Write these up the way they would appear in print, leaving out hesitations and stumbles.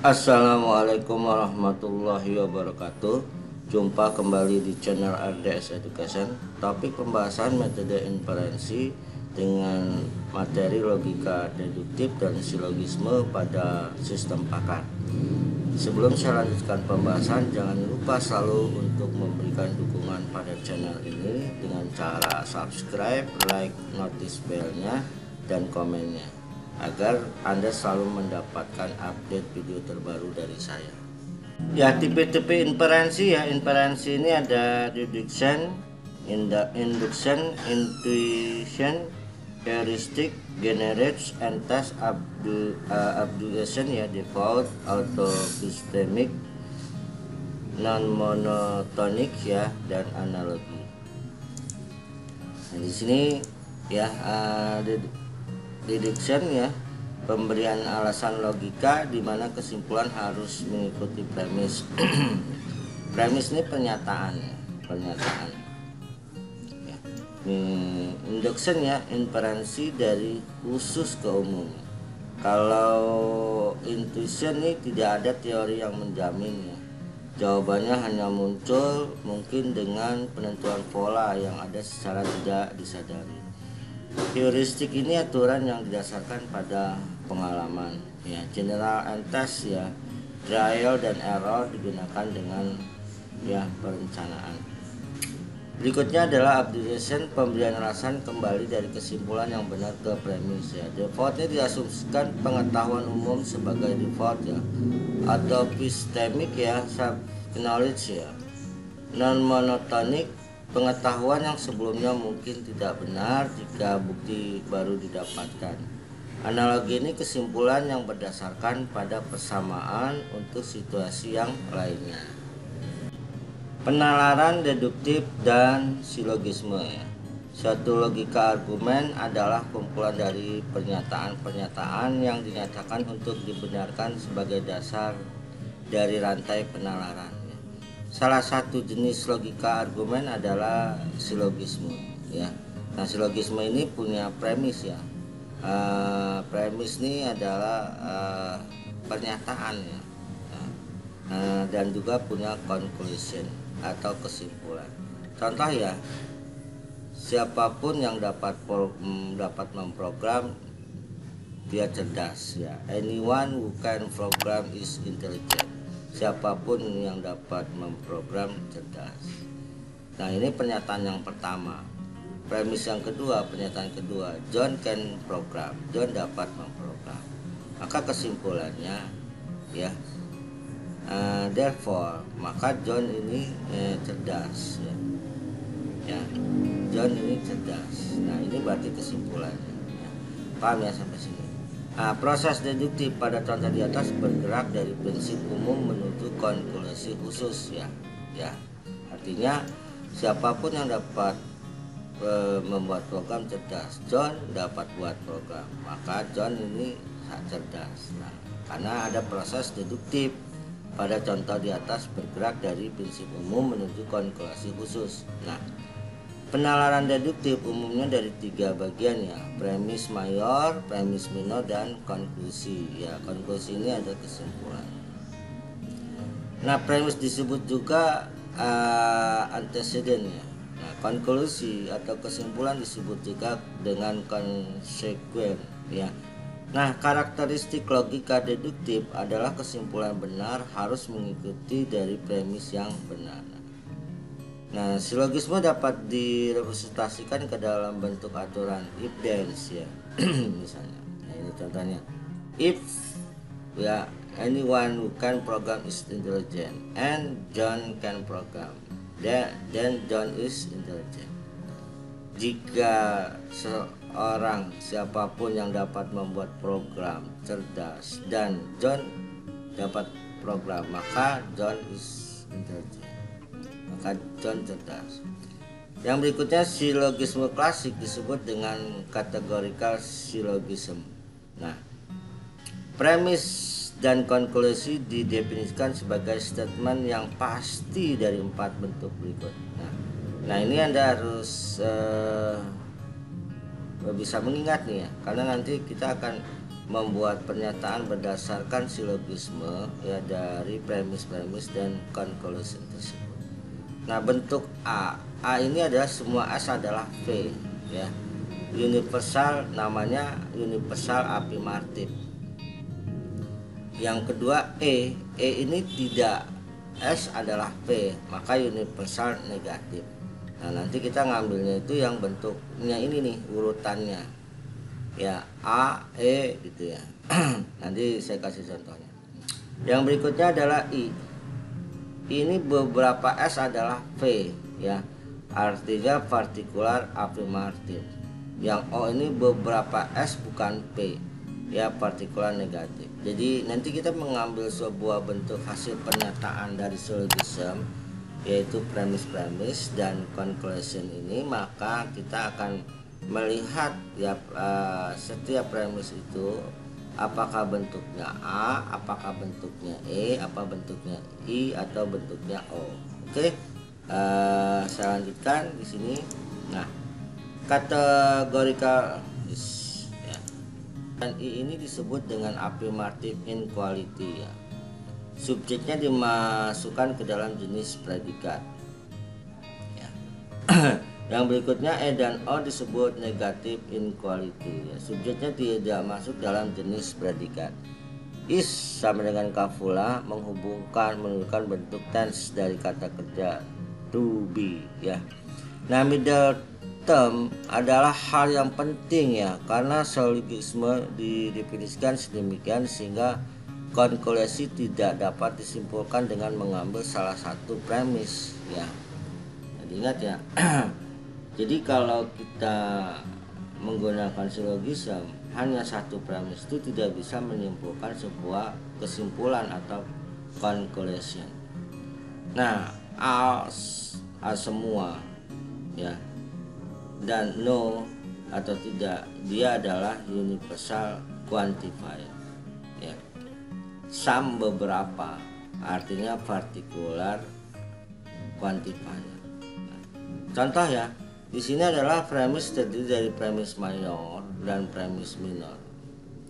Assalamualaikum warahmatullahi wabarakatuh. Jumpa kembali di channel RDS Education. Topik pembahasan metode inferensi dengan materi logika deduktif dan silogisme pada sistem pakar. Sebelum saya lanjutkan pembahasan, jangan lupa selalu untuk memberikan dukungan pada channel ini dengan cara subscribe, like, notice bell-nya, dan komennya, agar Anda selalu mendapatkan update video terbaru dari saya. Ya, tipe-tipe inferensi ya. Inferensi ini ada deduction, induction, intuition, heuristic, generates, and test, abduction ya, default, autosystemic, non monotonic ya, dan analogi. Nah, di sini ya, deduction ya, pemberian alasan logika di mana kesimpulan harus mengikuti premis. Premis ini pernyataan ya, pernyataan. Ya. Induction ya, inferensi dari khusus ke umum. Kalau intuition ini tidak ada teori yang menjamin ya. Jawabannya hanya muncul mungkin dengan penentuan pola yang ada secara tidak disadari. Heuristik ini aturan yang didasarkan pada pengalaman ya. General and test ya, trial dan error digunakan dengan ya perencanaan. Berikutnya adalah abduction, pemberian alasan kembali dari kesimpulan yang benar ke premis ya. Defaultnya diasumsikan pengetahuan umum sebagai default ya, atau epistemik ya, knowledge ya. Non monotonic, pengetahuan yang sebelumnya mungkin tidak benar jika bukti baru didapatkan. Analogi ini kesimpulan yang berdasarkan pada persamaan untuk situasi yang lainnya. Penalaran deduktif dan silogisme ya. Suatu logika argumen adalah kumpulan dari pernyataan-pernyataan yang dinyatakan untuk dibenarkan sebagai dasar dari rantai penalaran. Salah satu jenis logika argumen adalah silogisme ya. Nah, silogisme ini punya premis ya. Premis ini adalah pernyataan ya. Dan juga punya conclusion atau kesimpulan. Contoh ya, siapapun yang dapat memprogram dia cerdas ya. Anyone who can program is intelligent. Siapapun yang dapat memprogram cerdas. Nah, ini pernyataan yang pertama. Premis yang kedua, pernyataan kedua, John can program. John dapat memprogram. Maka kesimpulannya ya, therefore, maka John ini cerdas ya. Ya, John ini cerdas. Nah, ini berarti kesimpulannya ya. Paham ya sampai sini? Nah, proses deduktif pada contoh di atas bergerak dari prinsip umum menuju konklusi khusus ya. Ya, artinya siapapun yang dapat membuat program cerdas, John dapat buat program, maka John ini cerdas. Nah, karena ada proses deduktif pada contoh di atas bergerak dari prinsip umum menuju konklusi khusus. Nah, penalaran deduktif umumnya dari tiga bagian ya, premis mayor, premis minor, dan konklusi ya. Konklusi ini ada kesimpulan. Nah, premis disebut juga antecedent ya. Nah, konklusi atau kesimpulan disebut juga dengan konsekuen ya. Nah, karakteristik logika deduktif adalah kesimpulan benar harus mengikuti dari premis yang benar. Nah, silogisme dapat direpresentasikan ke dalam bentuk aturan if then ya. Misalnya, nah ini contohnya. If ya, anyone who can program is intelligent and John can program, then John is intelligent. Jika seorang siapapun yang dapat membuat program cerdas dan John dapat program, maka John is intelligent. Maka John cerdas. Yang berikutnya silogisme klasik disebut dengan categorical syllogism. Nah, premis dan konklusi didefinisikan sebagai statement yang pasti dari 4 bentuk berikut. Nah, ini Anda harus bisa mengingat nih ya, karena nanti kita akan membuat pernyataan berdasarkan silogisme ya dari premis-premis dan conclusion tersebut. Nah, bentuk A ini adalah semua S adalah V ya. Universal, namanya universal afirmatif. Yang kedua E ini tidak, S adalah V, maka universal negatif. Nah, nanti kita ngambilnya itu yang bentuknya ini nih, urutannya ya, A, E gitu ya. Nanti saya kasih contohnya. Yang berikutnya adalah I. Ini beberapa S adalah V ya, artinya partikular afirmatif. Yang O ini beberapa S bukan P ya, partikular negatif. Jadi nanti kita mengambil sebuah bentuk hasil pernyataan dari silogism, yaitu premis-premis dan conclusion ini, maka kita akan melihat ya setiap premis itu apakah bentuknya A, apakah bentuknya E, apa bentuknya I, atau bentuknya O. Oke, saya lanjutkan di sini. Nah, kategorikal ya. Dan I ini disebut dengan afirmative inequality ya. Subjeknya dimasukkan ke dalam jenis predikat ya. Yang berikutnya E dan O disebut negative inequality ya. Subjeknya tidak masuk dalam jenis predikat. Is sama dengan kafula, menunjukkan bentuk tense dari kata kerja to be ya. Nah, middle term adalah hal yang penting ya, karena silogisme didefinisikan sedemikian sehingga konklusi tidak dapat disimpulkan dengan mengambil salah satu premis ya. Jadi ingat ya. Jadi kalau kita menggunakan silogism, hanya satu premis itu tidak bisa menyimpulkan sebuah kesimpulan atau conclusion. Nah, all semua ya, dan no atau tidak, dia adalah universal quantifier ya. Some beberapa, artinya particular quantifier. Nah, contoh ya, di sini adalah premis terdiri dari premis mayor dan premis minor.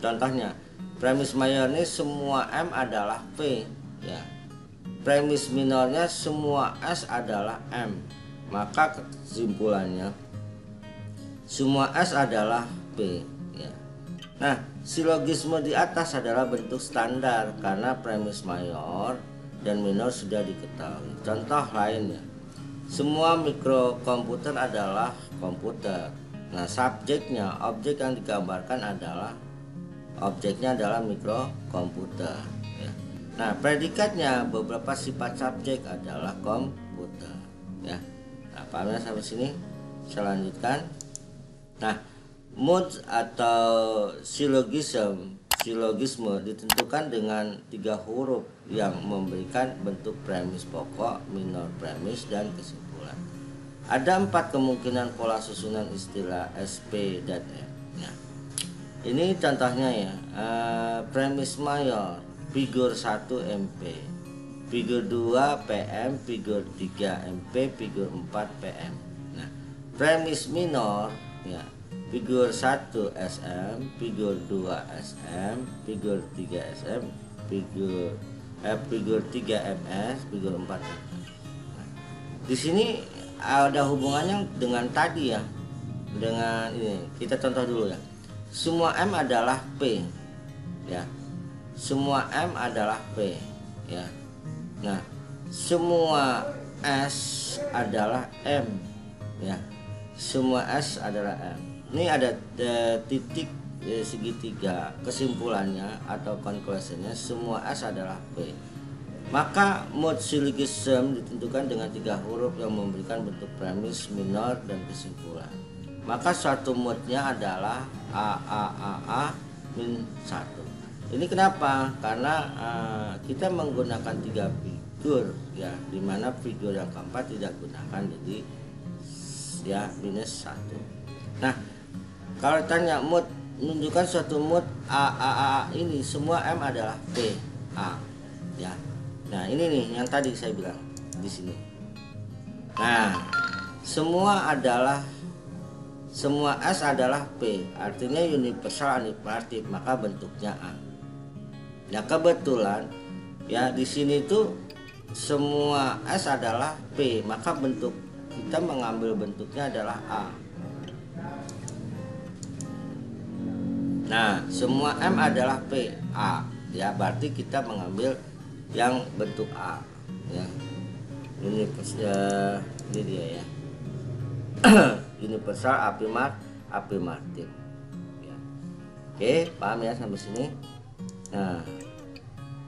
Contohnya, premis mayor ini semua M adalah P ya. Premis minornya semua S adalah M. Maka kesimpulannya semua S adalah P ya. Nah, silogisme di atas adalah bentuk standar karena premis mayor dan minor sudah diketahui. Contoh lainnya, semua mikrokomputer adalah komputer. Nah, subjeknya, objek yang digambarkan adalah mikrokomputer ya. Nah, predikatnya beberapa sifat subjek adalah komputer ya. Nah, pahamnya sampai sini. Saya lanjutkan. Nah, mood atau silogisme ditentukan dengan 3 huruf yang memberikan bentuk premis pokok, minor premis, dan kesimpulan. Ada 4 kemungkinan pola susunan istilah SP dan M. Nah, ini contohnya ya. Premis mayor, figur 1 MP, figur 2 PM, figur 3 MP, figur 4 PM. Nah, premis minor ya, figur 1 SM, figur 2 SM, figur 3 SM, figur 3 MS, figur 4 MS. Nah, di sini ada hubungannya dengan tadi ya. Dengan ini, kita contoh dulu ya. Semua M adalah P ya. Semua M adalah P ya. Nah, semua S adalah M ya. Semua S adalah M. Ini ada titik segitiga, kesimpulannya atau conclusionnya semua S adalah P. Maka mod silogism ditentukan dengan 3 huruf yang memberikan bentuk premis, minor, dan kesimpulan. Maka suatu modnya adalah A min 1. Ini kenapa? Karena kita menggunakan 3 figur ya, dimana figur yang keempat tidak gunakan, jadi ya minus 1. Nah, kalau tanya mood, menunjukkan suatu mood A ini semua M adalah P A ya. Nah, ini nih yang tadi saya bilang di sini. Nah, semua adalah semua S adalah P, artinya universal additive, maka bentuknya A. Nah kebetulan ya di sini tuh semua S adalah P, maka bentuk kita mengambil bentuknya adalah A. Nah semua M adalah P, A, ya berarti kita mengambil yang bentuk A, ya. Ini dia ya. Universal afirmatif. Ya. Oke, paham ya sampai sini? Nah,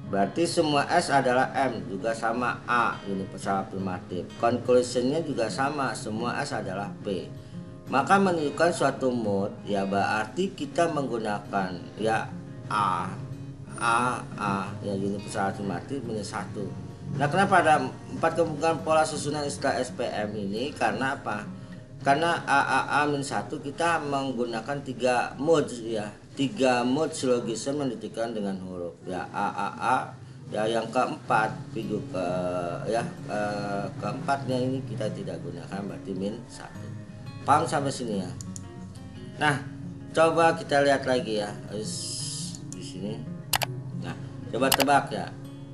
berarti semua S adalah M, juga sama A, universal afirmatif. Conclusionnya juga sama, semua S adalah P. Maka menunjukkan suatu mode, ya berarti kita menggunakan ya A, ya universal afirmatif minus 1. Nah kenapa ada 4 kemungkinan pola susunan istilah SPM ini? Karena apa? Karena A-1 kita menggunakan 3 mode ya, 3 mode silogisme yang ditentukan dengan huruf ya A ya. Yang keempat figur keempatnya ini kita tidak gunakan, berarti min 1. Paham sampai sini ya? Nah coba kita lihat lagi ya di sini. Nah coba tebak ya,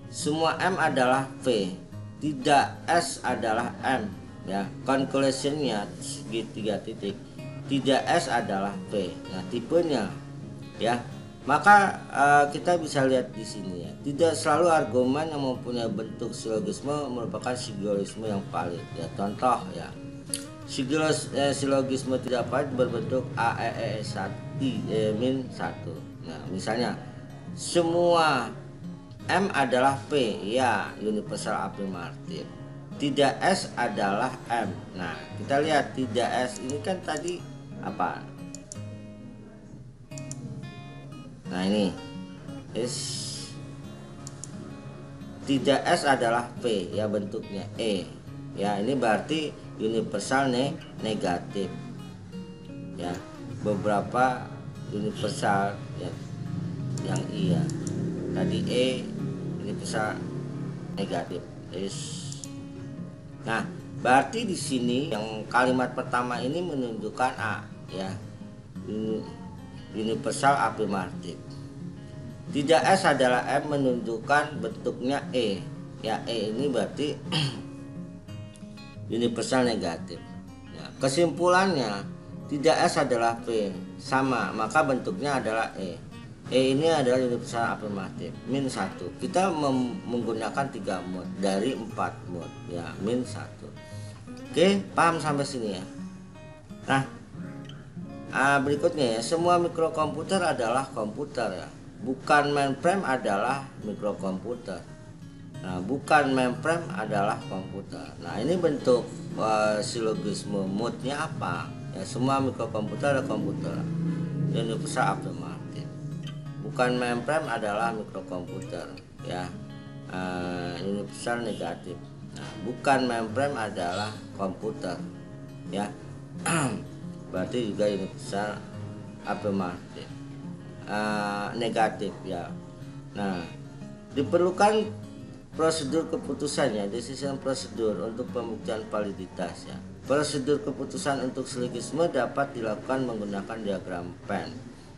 semua M adalah V, tidak S adalah M ya. Conclusionnya segitiga titik, tidak S adalah V. Nah tipenya ya, maka kita bisa lihat di sini ya, tidak selalu argumen yang mempunyai bentuk silogisme merupakan silogisme yang valid ya. Contoh ya, silogisme tidak valid berbentuk min 1. Nah misalnya semua M adalah P, ya universal afirmatif, tidak S adalah M. Nah kita lihat tidak S ini kan tadi apa? Nah ini tidak S adalah P ya, bentuknya E ya. Ini berarti universal negatif ya. Beberapa universal ya yang I ya, tadi E universal negatif. Nah berarti di sini yang kalimat pertama ini menunjukkan A ya, universal afirmatif. Tidak S adalah M menunjukkan bentuknya E ya. E ini berarti universal negatif ya. Kesimpulannya tidak S adalah P, sama, maka bentuknya adalah E. E ini adalah universal afirmatif min 1. Kita menggunakan 3 mode dari 4 mode ya, min 1. Oke, paham sampai sini ya? Nah berikutnya ya, semua mikrokomputer adalah komputer ya, bukan mainframe adalah mikrokomputer. Nah bukan mainframe adalah komputer. Nah ini bentuk silogisme mode-nya apa ya, semua mikrokomputer adalah komputer, universal afirmatif. Bukan mainframe adalah mikrokomputer ya, universal negatif. Nah bukan mainframe adalah komputer ya. Berarti juga universal afirmatif negatif ya. Nah diperlukan prosedur keputusannya, decision procedure untuk pembuktian validitas ya. Prosedur keputusan untuk silogisme dapat dilakukan menggunakan diagram Venn,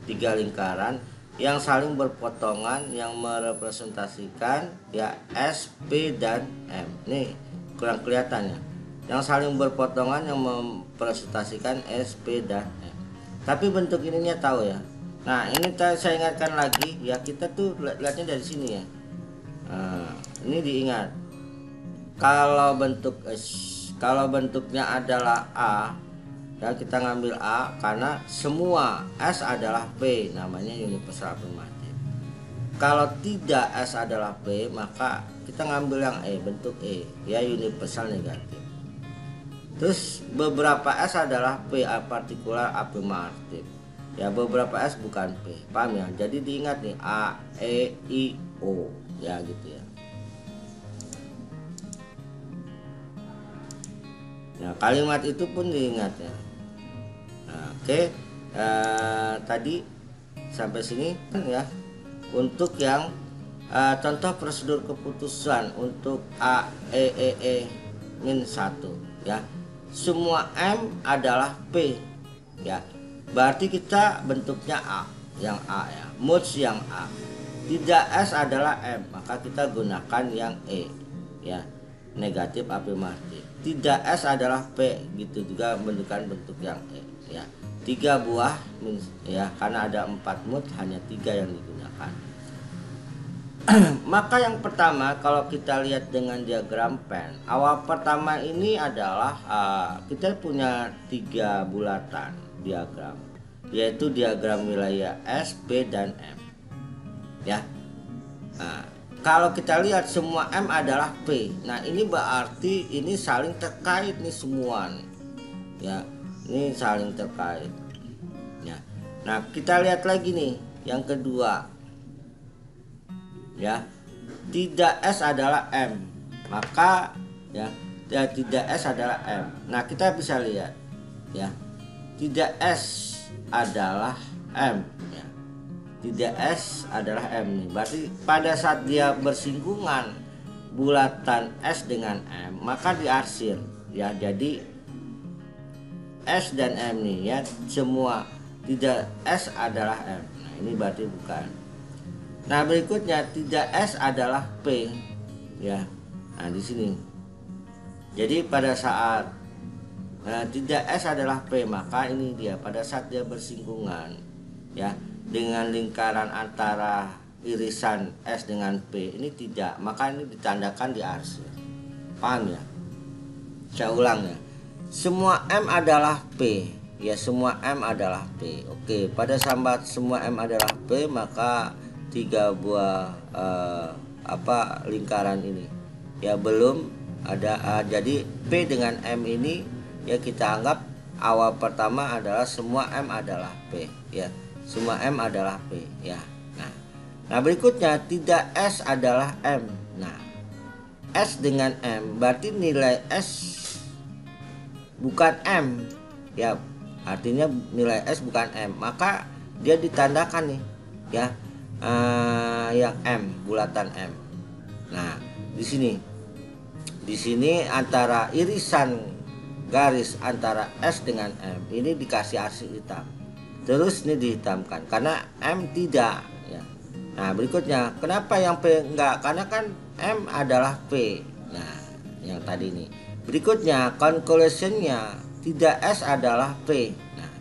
3 lingkaran yang saling berpotongan yang merepresentasikan ya S, P, dan M. Nih kurang kelihatan ya, yang saling berpotongan yang merepresentasikan S, P, dan M. Tapi bentuk ininya tahu ya. Nah ini saya ingatkan lagi ya, kita tuh lihatnya dari sini ya. Nah, ini diingat, kalau bentuknya adalah A ya, kita ngambil A karena semua S adalah P, namanya universal afirmatif. Kalau tidak S adalah P, maka kita ngambil yang E, bentuk E ya, universal negatif. Terus beberapa S adalah P, partikular afirmatif ya, beberapa S bukan P. Paham ya? Jadi diingat nih, A, E, I, O ya gitu ya. Nah kalimat itu pun diingat ya. Nah, oke. Tadi sampai sini ya, untuk yang contoh prosedur keputusan untuk A, E min 1 ya. Semua M adalah P ya. Berarti kita bentuknya A, yang A ya, modes yang A. Tidak S adalah M, maka kita gunakan yang E ya, negatif afirmatif. Tidak S adalah P, gitu juga bentukan bentuk yang E ya. 3 buah ya, karena ada 4 mood hanya 3 yang digunakan. Maka yang pertama kalau kita lihat dengan diagram Venn, awal pertama ini adalah kita punya 3 bulatan diagram, yaitu diagram wilayah S, P, dan M ya. Nah, kalau kita lihat semua M adalah P, nah ini berarti ini saling terkait nih semua nih ya, ini saling terkait ya. Nah kita lihat lagi nih yang kedua ya, tidak S adalah M, maka ya, tidak S adalah M. Nah kita bisa lihat ya, tidak S adalah M ya. Tidak S adalah M nih, berarti pada saat dia bersinggungan bulatan S dengan M, maka diarsir ya. Jadi S dan M nih ya, semua tidak S adalah M. Nah ini berarti bukan. Nah berikutnya tidak S adalah P ya. Nah di sini. Jadi pada saat tidak S adalah P, maka ini dia pada saat dia bersinggungan ya dengan lingkaran antara irisan S dengan P, ini tidak, maka ini ditandakan diarsir. Paham ya? Saya ulang ya. Semua M adalah P ya, semua M adalah P. Oke, pada saat semua M adalah P, maka 3 buah lingkaran ini ya belum ada, jadi P dengan M ini ya kita anggap awal pertama adalah semua M adalah P ya, semua M adalah P ya. Nah berikutnya tidak S adalah M. Nah S dengan M berarti nilai S bukan M ya, artinya nilai S bukan M, maka dia ditandakan nih ya, yang M, bulatan M. Nah, di sini antara irisan garis antara S dengan M ini dikasih arsir hitam. Terus ini dihitamkan karena M tidak ya. Nah, berikutnya kenapa yang P enggak? Karena kan M adalah P. Nah, yang tadi nih. Berikutnya conclusionnya tidak S adalah P. Nah,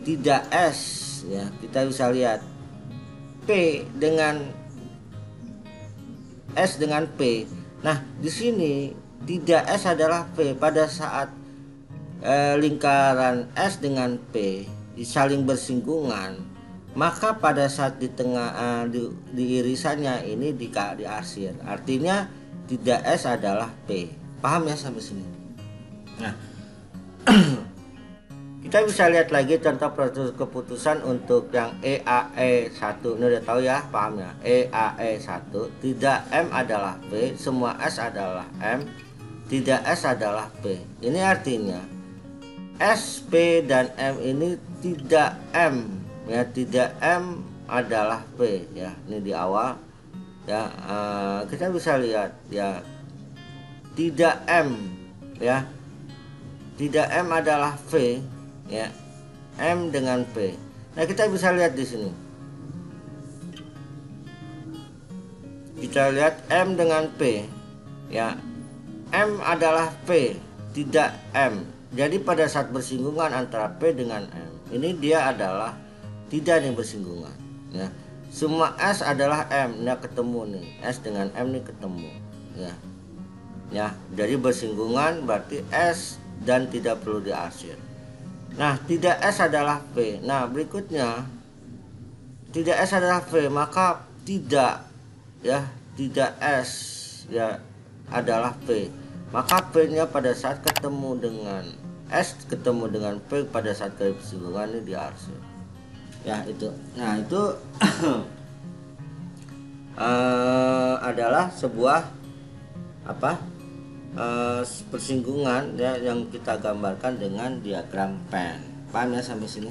tidak S ya, kita bisa lihat P dengan S dengan P. Nah, di sini tidak S adalah P pada saat lingkaran S dengan P saling bersinggungan, maka pada saat di tengah di irisannya ini diarsir. Artinya tidak S adalah P. Paham ya sampai sini? Nah, kita bisa lihat lagi contoh proses keputusan untuk yang EAE1. Ini udah tahu ya, paham ya? EAE1, tidak M adalah P, semua S adalah M, tidak S adalah P. Ini artinya S, P, dan M ini tidak M ya, tidak M adalah P ya. Ini di awal ya, kita bisa lihat ya, tidak M ya, tidak M adalah V ya, M dengan P. Nah kita bisa lihat di sini, kita lihat M dengan P ya, M adalah P, tidak M. Jadi pada saat bersinggungan antara P dengan M ini dia adalah tidak nih bersinggungan ya. Semua S adalah M. Nah ketemu nih, S dengan M nih ketemu ya. Ya, jadi bersinggungan berarti S dan tidak perlu diarsir. Nah, tidak S adalah P. Nah, berikutnya tidak S adalah P, maka tidak ya, tidak S ya adalah P. Maka P-nya pada saat ketemu dengan S ketemu dengan P pada saat bersinggungan ini diarsir. Ya, itu. Nah, itu adalah sebuah persinggungan ya, yang kita gambarkan dengan diagram Venn. Paham ya sampai sini?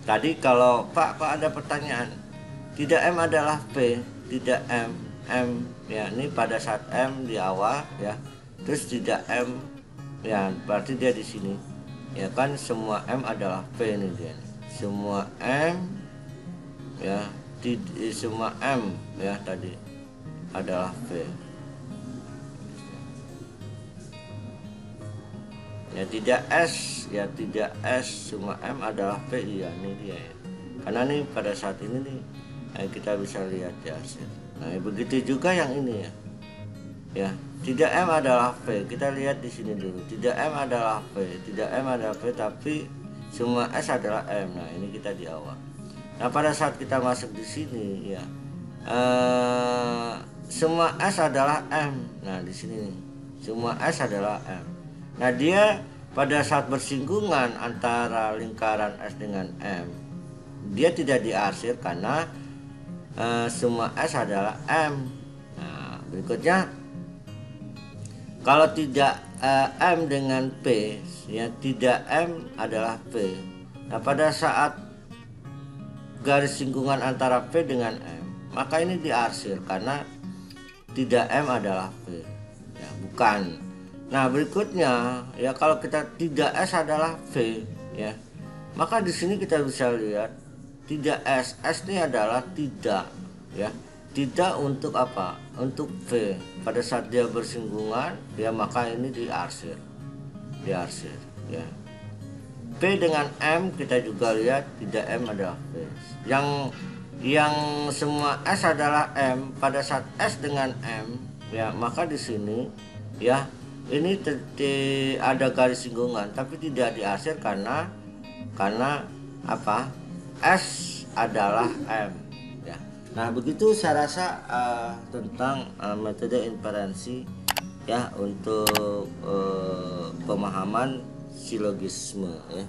Tadi kalau Pak ada pertanyaan, tidak M adalah P, tidak M ya, ini pada saat M di awal ya, terus tidak M ya berarti dia di sini ya kan, semua M adalah P ini dia, semua M ya, semua M ya tadi adalah P ya, tidak S ya, tidak S, semua M adalah P. Iya ini dia ya, karena nih pada saat ini nih kita bisa lihat di hasil. Nah begitu juga yang ini ya, tidak M adalah P, kita lihat di sini dulu, tidak M adalah P, tidak M adalah P, tapi semua S adalah M. Nah ini kita di awal. Nah pada saat kita masuk di sini ya, semua S adalah M. Nah di sini nih, semua S adalah M. Nah dia pada saat bersinggungan antara lingkaran S dengan M, dia tidak diarsir karena semua S adalah M. Nah berikutnya, kalau tidak M dengan P ya, tidak M adalah P. Nah pada saat garis singgungan antara P dengan M, maka ini diarsir karena tidak M adalah P ya, bukan. Nah berikutnya ya, kalau kita tidak S adalah V ya, maka di sini kita bisa lihat tidak S, S ini adalah tidak ya, tidak untuk apa? Untuk V. Pada saat dia bersinggungan ya, maka ini diarsir ya. P dengan M kita juga lihat tidak M adalah V. Yang semua S adalah M, pada saat S dengan M ya, maka di sini ya ini ada garis singgungan tapi tidak diarsir karena apa? S adalah M ya. Nah begitu saya rasa tentang metode inferensi ya, untuk pemahaman silogisme ya.